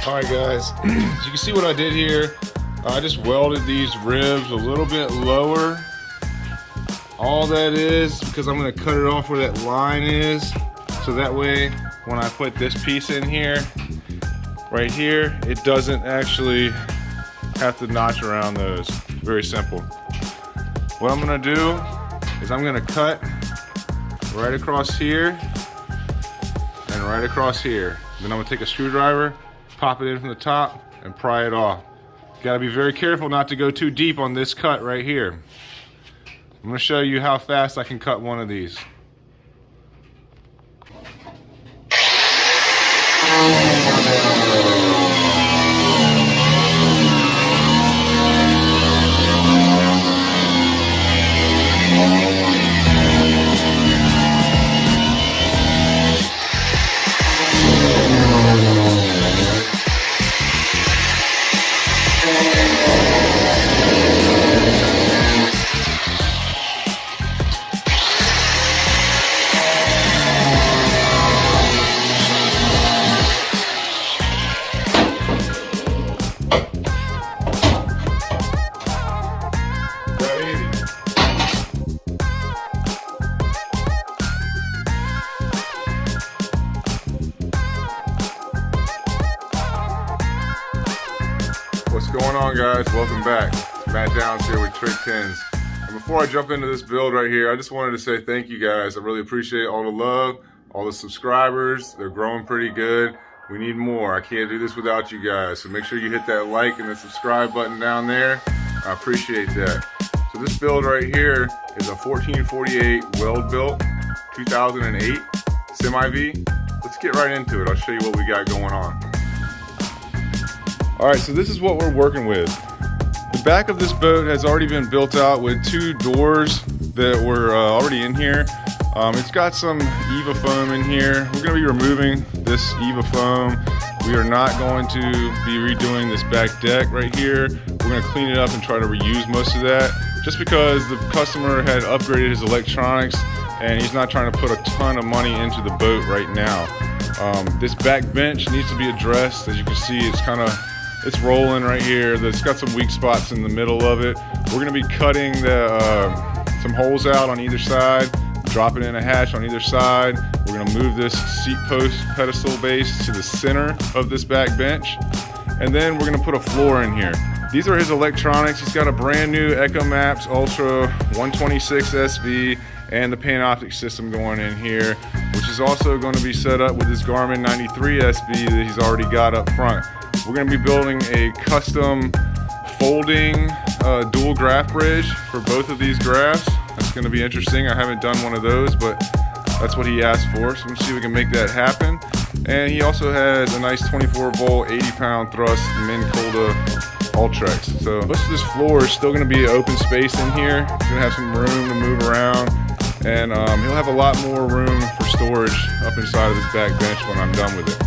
Alright guys, as you can see what I did here, I just welded these ribs a little bit lower. All that is because I'm going to cut it off where that line is, so that way when I put this piece in here, right here, it doesn't actually have to notch around those. Very simple. What I'm going to do is I'm going to cut right across here and right across here. Then I'm going to take a screwdriver, pop it in from the top, and pry it off. You gotta be very careful not to go too deep on this cut right here. I'm gonna show you how fast I can cut one of these. What's going on, guys? Welcome back. Matt Downs here with TRICKEDTINS. And before I jump into this build right here, I just wanted to say thank you guys. I really appreciate all the love, all the subscribers. They're growing pretty good. We need more. I can't do this without you guys. So make sure you hit that like and the subscribe button down there. I appreciate that. So this build right here is a 1448 Weldbilt 2008 semi-V. Let's get right into it. I'll show you what we got going on. Alright, so this is what we're working with. The back of this boat has already been built out with two doors that were already in here. It's got some EVA foam in here. We're going to be removing this EVA foam. We are not going to be redoing this back deck right here. We're going to clean it up and try to reuse most of that, just because the customer had upgraded his electronics and he's not trying to put a ton of money into the boat right now. This back bench needs to be addressed. As you can see, it's rolling right here. It's got some weak spots in the middle of it. We're going to be cutting some holes out on either side, dropping in a hatch on either side. We're going to move this seat post pedestal base to the center of this back bench, and then we're going to put a floor in here. These are his electronics. He's got a brand new EchoMaps Ultra 126 SV and the panoptics system going in here, which is also going to be set up with his Garmin 93 SB that he's already got up front. We're going to be building a custom folding dual graph bridge for both of these graphs. That's going to be interesting. I haven't done one of those, but that's what he asked for, so let's see if we can make that happen. And he also has a nice 24 volt 80-pound thrust Minn Kota Ultrex. So most of this floor is still going to be open space in here. He's going to have some room to move around, and he'll have a lot more room for storage up inside of this back bench when I'm done with it.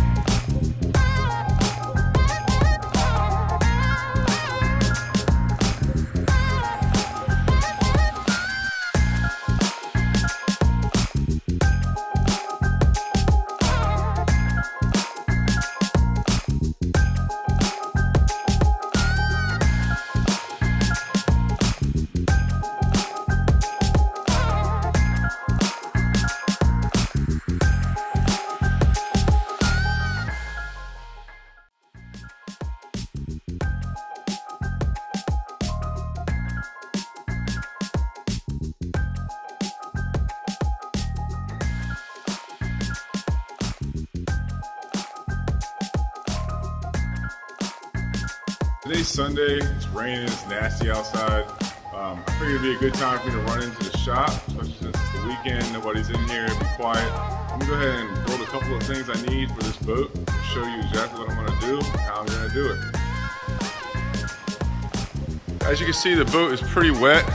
Today's Sunday, it's raining, it's nasty outside. I figured it'd be a good time for me to run into the shop, especially since it's the weekend, nobody's in here, be quiet. I'm gonna go ahead and build a couple of things I need for this boat and show you exactly what I'm gonna do and how I'm gonna do it. As you can see, the boat is pretty wet.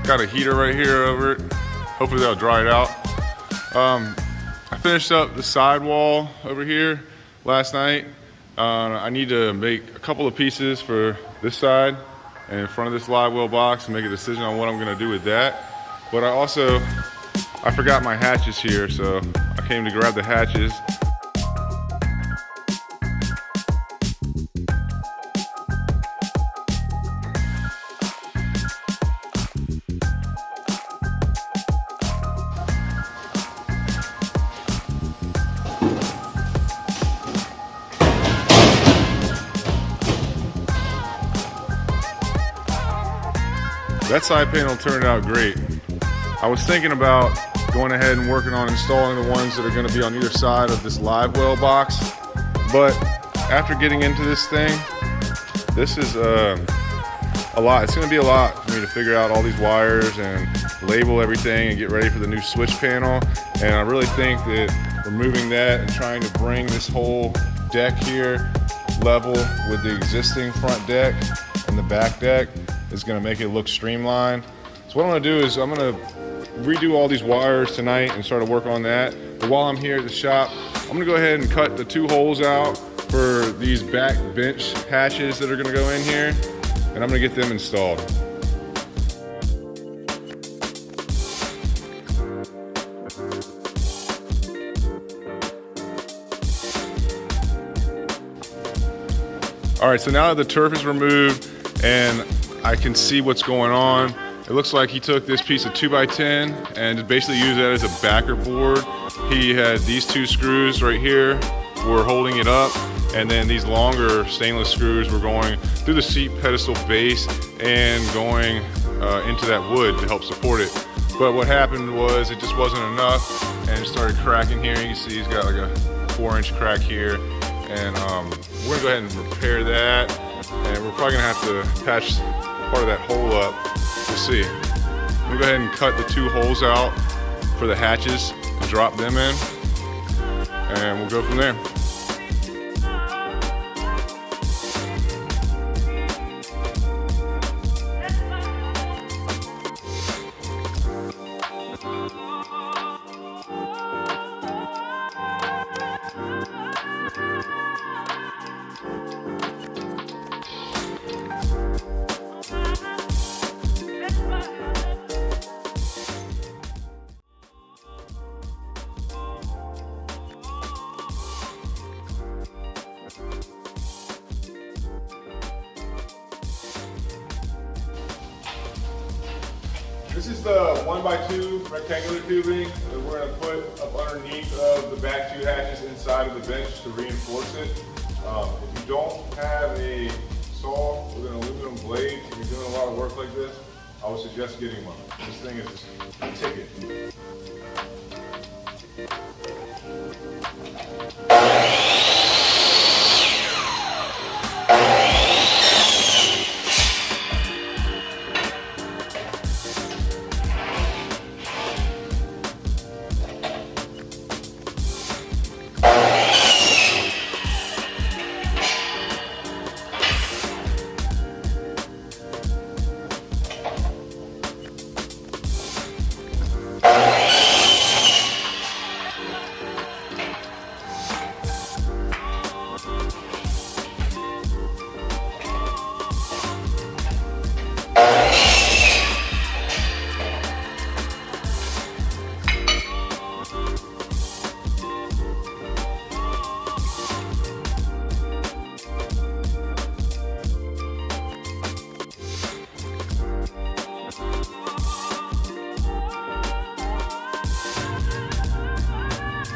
Got a heater right here over it. Hopefully that'll dry it out. I finished up the sidewall over here last night. I need to make a couple of pieces for this side and in front of this live well box and make a decision on what I'm going to do with that. But I forgot my hatches here, so I came to grab the hatches. That side panel turned out great. I was thinking about going ahead and working on installing the ones that are going to be on either side of this livewell box, but after getting into this thing, this is a lot. It's going to be a lot for me to figure out all these wires and label everything and get ready for the new switch panel. And I really think that removing that and trying to bring this whole deck here level with the existing front deck and the back deck is going to make it look streamlined. So what I'm going to do is I'm going to redo all these wires tonight and start to work on that. But while I'm here at the shop, I'm going to go ahead and cut the 2 holes out for these back bench hatches that are going to go in here, and I'm going to get them installed. All right, so now that the turf is removed and I can see what's going on, it looks like he took this piece of 2x10 and basically used that as a backer board. He had these 2 screws right here were holding it up, and then these longer stainless screws were going through the seat pedestal base and going into that wood to help support it. But what happened was it just wasn't enough, and it started cracking here. You can see he's got like a 4-inch crack here, and we're gonna go ahead and repair that, and we're probably gonna have to patch part of that hole up. We'll see. We'll go ahead and cut the 2 holes out for the hatches and drop them in, and we'll go from there. This is the 1x2 rectangular tubing that we're going to put up underneath of the back 2 hatches inside of the bench to reinforce it. If you don't have a saw with an aluminum blade and you're doing a lot of work like this, I would suggest getting one. This thing is just a ticket.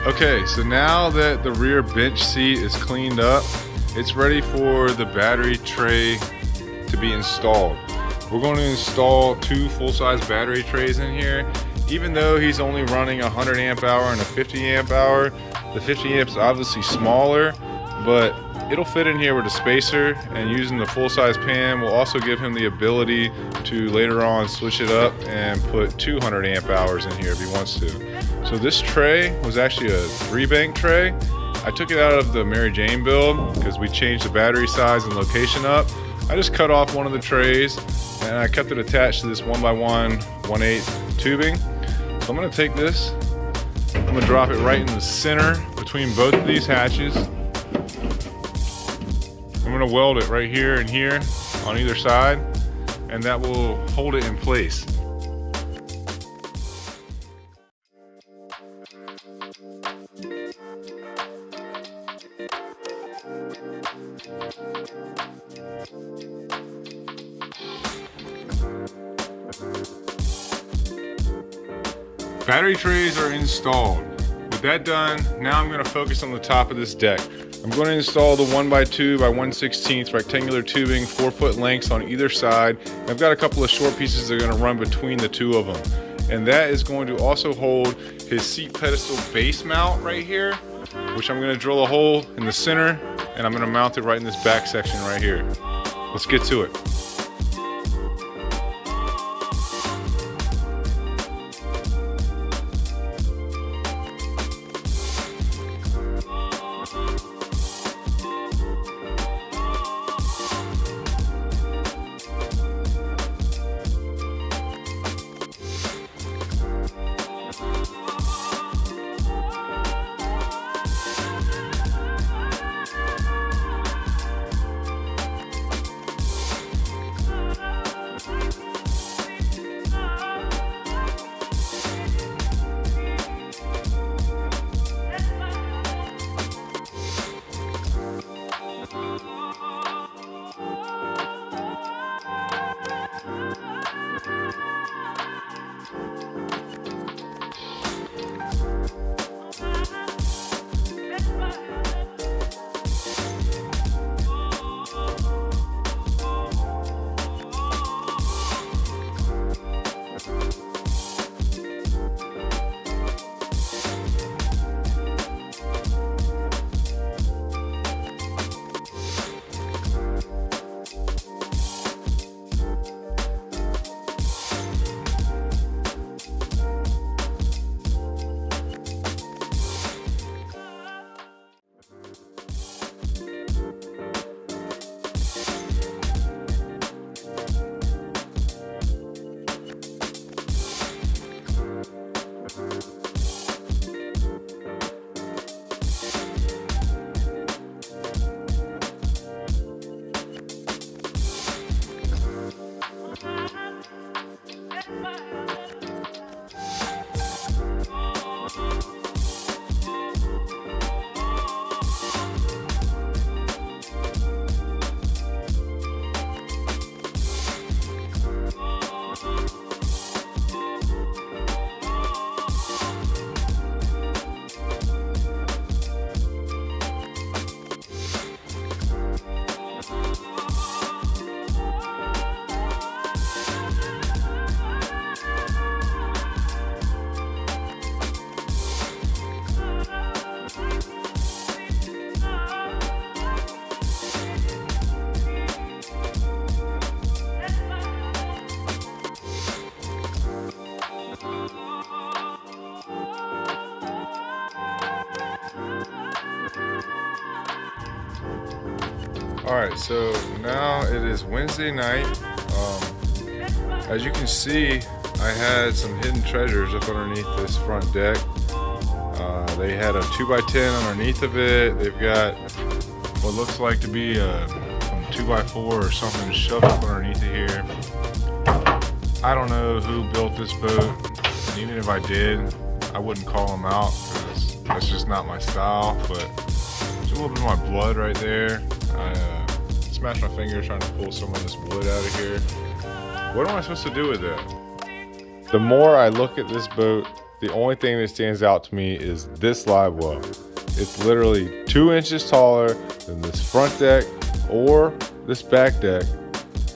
Okay, so now that the rear bench seat is cleaned up, it's ready for the battery tray to be installed. We're going to install 2 full-size battery trays in here. Even though he's only running a 100 amp hour and a 50 amp hour, the 50 amps obviously smaller, but it'll fit in here with a spacer, and using the full-size pan will also give him the ability to later on switch it up and put 200 amp hours in here if he wants to. So this tray was actually a 3-bank tray. I took it out of the Mary Jane build because we changed the battery size and location up. I just cut off one of the trays and I kept it attached to this 1x1 1/8 tubing. So I'm going to take this, I'm going to drop it right in the center between both of these hatches. I'm going to weld it right here and here on either side, and that will hold it in place. Battery trays are installed. With that done, now I'm going to focus on the top of this deck. I'm going to install the 1x2 by 1/16 rectangular tubing, 4-foot lengths on either side. And I've got a couple of short pieces that are going to run between the two of them. And that is going to also hold his seat pedestal base mount right here, which I'm going to drill a hole in the center, and I'm going to mount it right in this back section right here. Let's get to it. Alright, so now it is Wednesday night. As you can see, I had some hidden treasures up underneath this front deck. They had a 2x10 underneath of it. They've got what looks like to be some 2x4 or something shoved up underneath it here. I don't know who built this boat, and even if I did, I wouldn't call them out because that's just not my style, but there's a little bit of my blood right there. I smashed my finger trying to pull some of this wood out of here. What am I supposed to do with it? The more I look at this boat, the only thing that stands out to me is this live well. It's literally 2 inches taller than this front deck or this back deck,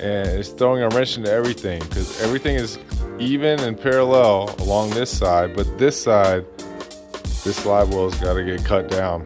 and it's throwing a wrench into everything because everything is even and parallel along this side, but this side, this live well's got to get cut down.